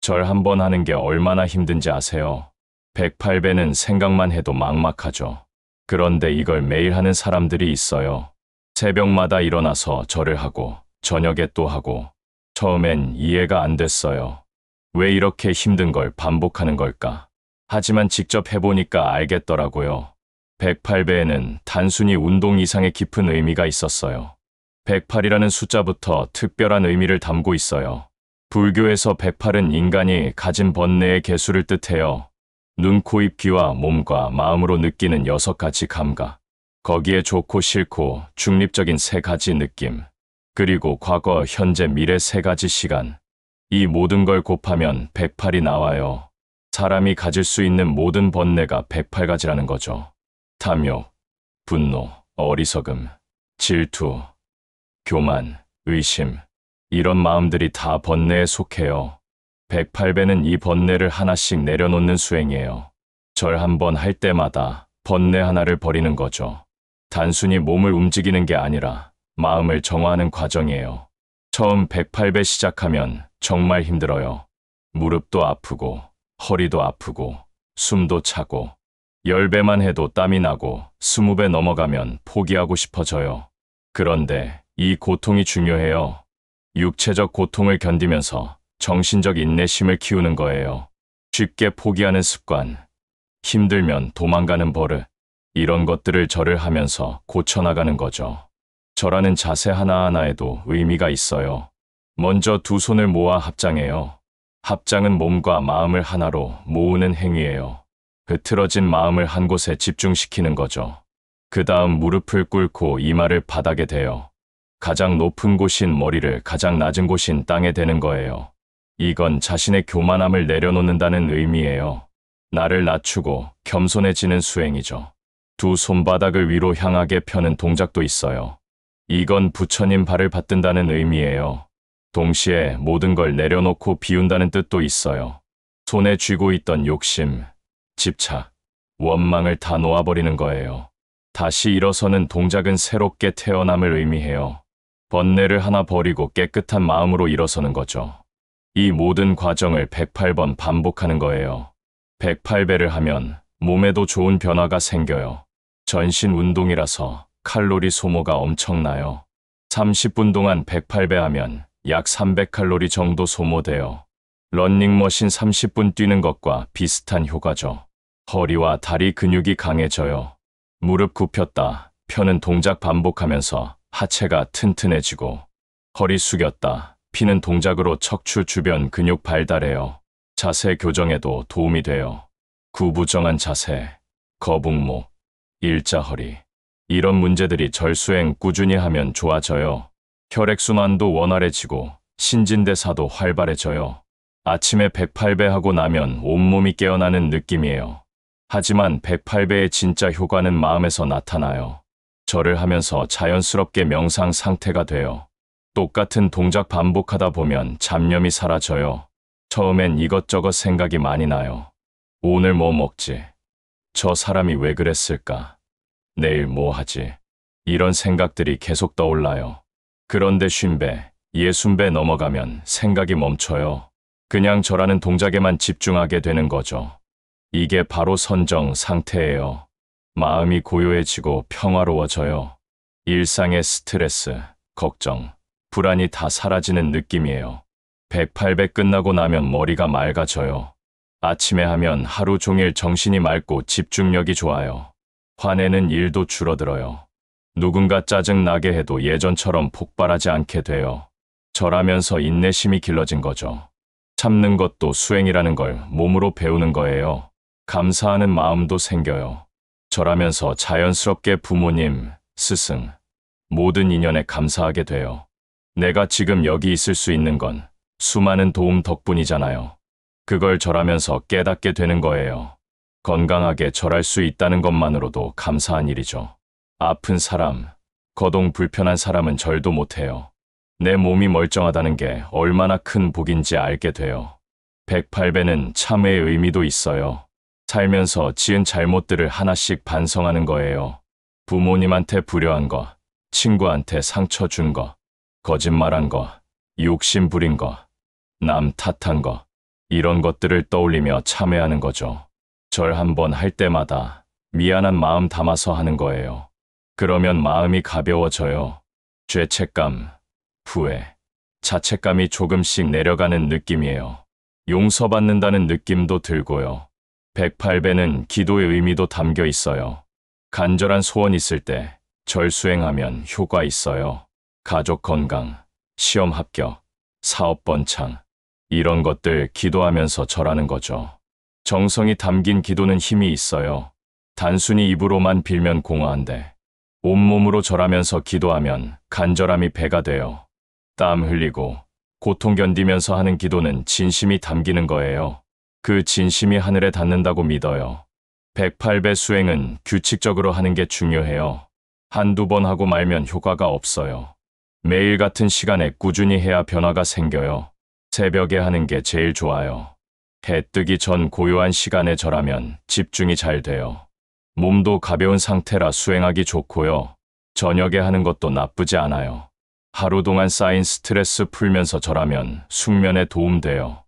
절 한 번 하는 게 얼마나 힘든지 아세요? 108배는 생각만 해도 막막하죠. 그런데 이걸 매일 하는 사람들이 있어요. 새벽마다 일어나서 절을 하고, 저녁에 또 하고, 처음엔 이해가 안 됐어요. 왜 이렇게 힘든 걸 반복하는 걸까? 하지만 직접 해보니까 알겠더라고요. 108배에는 단순히 운동 이상의 깊은 의미가 있었어요. 108이라는 숫자부터 특별한 의미를 담고 있어요. 불교에서 108은 인간이 가진 번뇌의 개수를 뜻해요. 눈, 코, 입, 귀와 몸과 마음으로 느끼는 6가지 감각. 거기에 좋고 싫고 중립적인 3가지 느낌. 그리고 과거, 현재, 미래 3가지 시간. 이 모든 걸 곱하면 108이 나와요. 사람이 가질 수 있는 모든 번뇌가 108가지라는 거죠. 탐욕, 분노, 어리석음, 질투, 교만, 의심. 이런 마음들이 다 번뇌에 속해요. 108배는 이 번뇌를 하나씩 내려놓는 수행이에요. 절 한 번 할 때마다 번뇌 하나를 버리는 거죠. 단순히 몸을 움직이는 게 아니라 마음을 정화하는 과정이에요. 처음 108배 시작하면 정말 힘들어요. 무릎도 아프고 허리도 아프고 숨도 차고 10배만 해도 땀이 나고 20배 넘어가면 포기하고 싶어져요. 그런데 이 고통이 중요해요. 육체적 고통을 견디면서 정신적 인내심을 키우는 거예요. 쉽게 포기하는 습관, 힘들면 도망가는 버릇, 이런 것들을 절을 하면서 고쳐나가는 거죠. 절하는 자세 하나하나에도 의미가 있어요. 먼저 두 손을 모아 합장해요. 합장은 몸과 마음을 하나로 모으는 행위예요. 흐트러진 마음을 한 곳에 집중시키는 거죠. 그 다음 무릎을 꿇고 이마를 바닥에 대요. 가장 높은 곳인 머리를 가장 낮은 곳인 땅에 대는 거예요. 이건 자신의 교만함을 내려놓는다는 의미예요. 나를 낮추고 겸손해지는 수행이죠. 두 손바닥을 위로 향하게 펴는 동작도 있어요. 이건 부처님 발을 받든다는 의미예요. 동시에 모든 걸 내려놓고 비운다는 뜻도 있어요. 손에 쥐고 있던 욕심, 집착, 원망을 다 놓아버리는 거예요. 다시 일어서는 동작은 새롭게 태어남을 의미해요. 번뇌를 하나 버리고 깨끗한 마음으로 일어서는 거죠. 이 모든 과정을 108번 반복하는 거예요. 108배를 하면 몸에도 좋은 변화가 생겨요. 전신 운동이라서 칼로리 소모가 엄청나요. 30분 동안 108배 하면 약 300칼로리 정도 소모돼요. 러닝머신 30분 뛰는 것과 비슷한 효과죠. 허리와 다리 근육이 강해져요. 무릎 굽혔다 펴는 동작 반복하면서 하체가 튼튼해지고, 허리 숙였다 피는 동작으로 척추 주변 근육 발달해요. 자세 교정에도 도움이 돼요. 구부정한 자세, 거북목, 일자허리, 이런 문제들이 절수행 꾸준히 하면 좋아져요. 혈액순환도 원활해지고 신진대사도 활발해져요. 아침에 108배 하고 나면 온몸이 깨어나는 느낌이에요. 하지만 108배의 진짜 효과는 마음에서 나타나요. 절을 하면서 자연스럽게 명상 상태가 돼요. 똑같은 동작 반복하다 보면 잡념이 사라져요. 처음엔 이것저것 생각이 많이 나요. 오늘 뭐 먹지? 저 사람이 왜 그랬을까? 내일 뭐 하지? 이런 생각들이 계속 떠올라요. 그런데 50배, 60배 넘어가면 생각이 멈춰요. 그냥 절하는 동작에만 집중하게 되는 거죠. 이게 바로 선정 상태예요. 마음이 고요해지고 평화로워져요. 일상의 스트레스, 걱정, 불안이 다 사라지는 느낌이에요. 108배 끝나고 나면 머리가 맑아져요. 아침에 하면 하루 종일 정신이 맑고 집중력이 좋아요. 화내는 일도 줄어들어요. 누군가 짜증나게 해도 예전처럼 폭발하지 않게 돼요. 절하면서 인내심이 길러진 거죠. 참는 것도 수행이라는 걸 몸으로 배우는 거예요. 감사하는 마음도 생겨요. 절하면서 자연스럽게 부모님, 스승, 모든 인연에 감사하게 돼요. 내가 지금 여기 있을 수 있는 건 수많은 도움 덕분이잖아요. 그걸 절하면서 깨닫게 되는 거예요. 건강하게 절할 수 있다는 것만으로도 감사한 일이죠. 아픈 사람, 거동 불편한 사람은 절도 못해요. 내 몸이 멀쩡하다는 게 얼마나 큰 복인지 알게 돼요. 108배는 참회의 의미도 있어요. 살면서 지은 잘못들을 하나씩 반성하는 거예요. 부모님한테 불효한 거, 친구한테 상처 준 거, 거짓말한 거, 욕심 부린 거, 남 탓한 거, 이런 것들을 떠올리며 참회하는 거죠. 절 한번 할 때마다 미안한 마음 담아서 하는 거예요. 그러면 마음이 가벼워져요. 죄책감, 후회, 자책감이 조금씩 내려가는 느낌이에요. 용서받는다는 느낌도 들고요. 108배는 기도의 의미도 담겨 있어요. 간절한 소원 있을 때 절 수행하면 효과 있어요. 가족 건강, 시험 합격, 사업 번창, 이런 것들 기도하면서 절하는 거죠. 정성이 담긴 기도는 힘이 있어요. 단순히 입으로만 빌면 공허한데 온몸으로 절하면서 기도하면 간절함이 배가 돼요. 땀 흘리고 고통 견디면서 하는 기도는 진심이 담기는 거예요. 그 진심이 하늘에 닿는다고 믿어요. 108배 수행은 규칙적으로 하는 게 중요해요. 한두 번 하고 말면 효과가 없어요. 매일 같은 시간에 꾸준히 해야 변화가 생겨요. 새벽에 하는 게 제일 좋아요. 해 뜨기 전 고요한 시간에 절하면 집중이 잘 돼요. 몸도 가벼운 상태라 수행하기 좋고요. 저녁에 하는 것도 나쁘지 않아요. 하루 동안 쌓인 스트레스 풀면서 절하면 숙면에 도움돼요.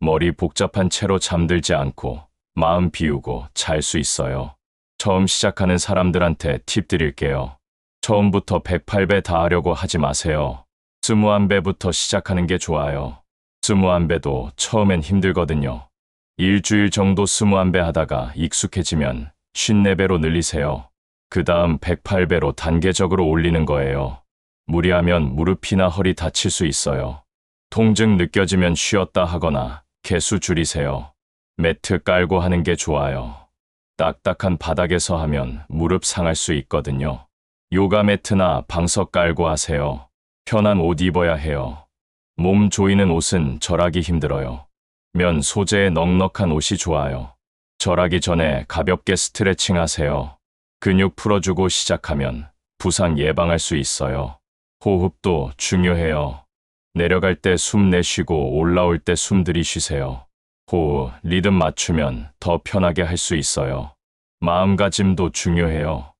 머리 복잡한 채로 잠들지 않고 마음 비우고 잘 수 있어요. 처음 시작하는 사람들한테 팁 드릴게요. 처음부터 108배 다 하려고 하지 마세요. 21배부터 시작하는 게 좋아요. 21배도 처음엔 힘들거든요. 일주일 정도 21배 하다가 익숙해지면 54배로 늘리세요. 그 다음 108배로 단계적으로 올리는 거예요. 무리하면 무릎이나 허리 다칠 수 있어요. 통증 느껴지면 쉬었다 하거나 개수 줄이세요. 매트 깔고 하는 게 좋아요. 딱딱한 바닥에서 하면 무릎 상할 수 있거든요. 요가 매트나 방석 깔고 하세요. 편한 옷 입어야 해요. 몸 조이는 옷은 절하기 힘들어요. 면 소재의 넉넉한 옷이 좋아요. 절하기 전에 가볍게 스트레칭 하세요. 근육 풀어주고 시작하면 부상 예방할 수 있어요. 호흡도 중요해요. 내려갈 때 숨 내쉬고 올라올 때 숨 들이쉬세요. 호흡, 리듬 맞추면 더 편하게 할 수 있어요. 마음가짐도 중요해요.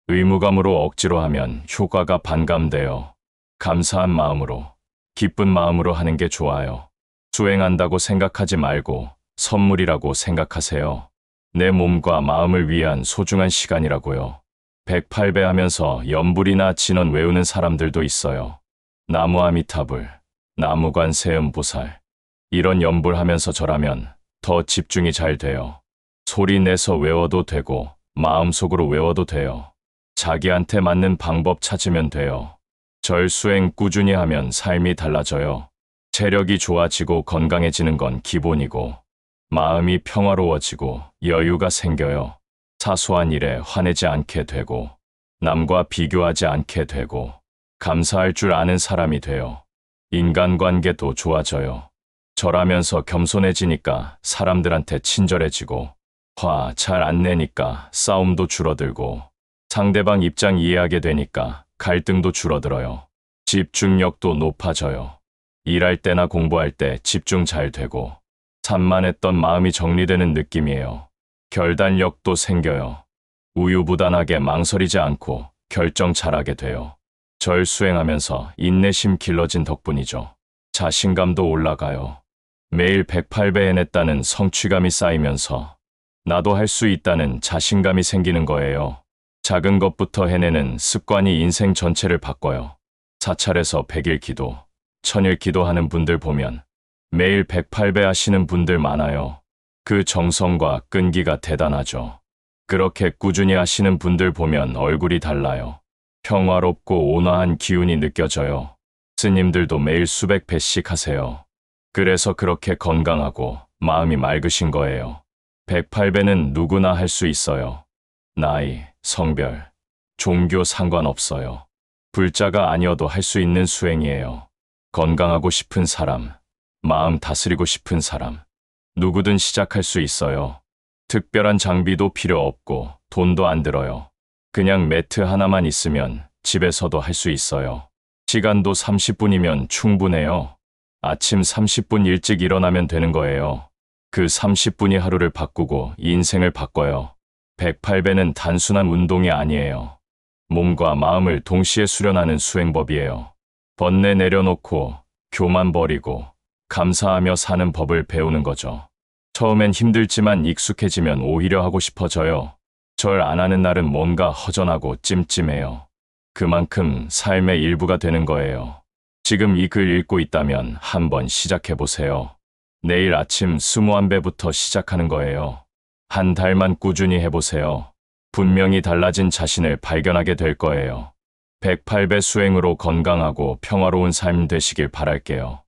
의무감으로 억지로 하면 효과가 반감돼요. 감사한 마음으로, 기쁜 마음으로 하는 게 좋아요. 수행한다고 생각하지 말고 선물이라고 생각하세요. 내 몸과 마음을 위한 소중한 시간이라고요. 108배 하면서 연불이나 진원 외우는 사람들도 있어요. 나무 아미타불, 나무관 세음보살. 이런 연불하면서 절하면 더 집중이 잘 돼요. 소리 내서 외워도 되고 마음속으로 외워도 돼요. 자기한테 맞는 방법 찾으면 돼요. 절 수행 꾸준히 하면 삶이 달라져요. 체력이 좋아지고 건강해지는 건 기본이고 마음이 평화로워지고 여유가 생겨요. 사소한 일에 화내지 않게 되고 남과 비교하지 않게 되고 감사할 줄 아는 사람이 돼요. 인간관계도 좋아져요. 절하면서 겸손해지니까 사람들한테 친절해지고 화 잘 안 내니까 싸움도 줄어들고 상대방 입장 이해하게 되니까 갈등도 줄어들어요. 집중력도 높아져요. 일할 때나 공부할 때 집중 잘 되고 산만했던 마음이 정리되는 느낌이에요. 결단력도 생겨요. 우유부단하게 망설이지 않고 결정 잘하게 돼요. 절 수행하면서 인내심 길러진 덕분이죠. 자신감도 올라가요. 매일 108배 해냈다는 성취감이 쌓이면서 나도 할 수 있다는 자신감이 생기는 거예요. 작은 것부터 해내는 습관이 인생 전체를 바꿔요. 사찰에서 100일 기도, 1000일 기도하는 분들 보면 매일 108배 하시는 분들 많아요. 그 정성과 끈기가 대단하죠. 그렇게 꾸준히 하시는 분들 보면 얼굴이 달라요. 평화롭고 온화한 기운이 느껴져요. 스님들도 매일 수백 배씩 하세요. 그래서 그렇게 건강하고 마음이 맑으신 거예요. 108배는 누구나 할 수 있어요. 나이, 성별, 종교 상관없어요. 불자가 아니어도 할 수 있는 수행이에요. 건강하고 싶은 사람, 마음 다스리고 싶은 사람, 누구든 시작할 수 있어요. 특별한 장비도 필요 없고 돈도 안 들어요. 그냥 매트 하나만 있으면 집에서도 할 수 있어요. 시간도 30분이면 충분해요. 아침 30분 일찍 일어나면 되는 거예요. 그 30분이 하루를 바꾸고 인생을 바꿔요. 108배는 단순한 운동이 아니에요. 몸과 마음을 동시에 수련하는 수행법이에요. 번뇌 내려놓고 교만 버리고 감사하며 사는 법을 배우는 거죠. 처음엔 힘들지만 익숙해지면 오히려 하고 싶어져요. 절 안 하는 날은 뭔가 허전하고 찜찜해요. 그만큼 삶의 일부가 되는 거예요. 지금 이 글 읽고 있다면 한번 시작해보세요. 내일 아침 21배부터 시작하는 거예요. 한 달만 꾸준히 해보세요. 분명히 달라진 자신을 발견하게 될 거예요. 108배 수행으로 건강하고 평화로운 삶 되시길 바랄게요.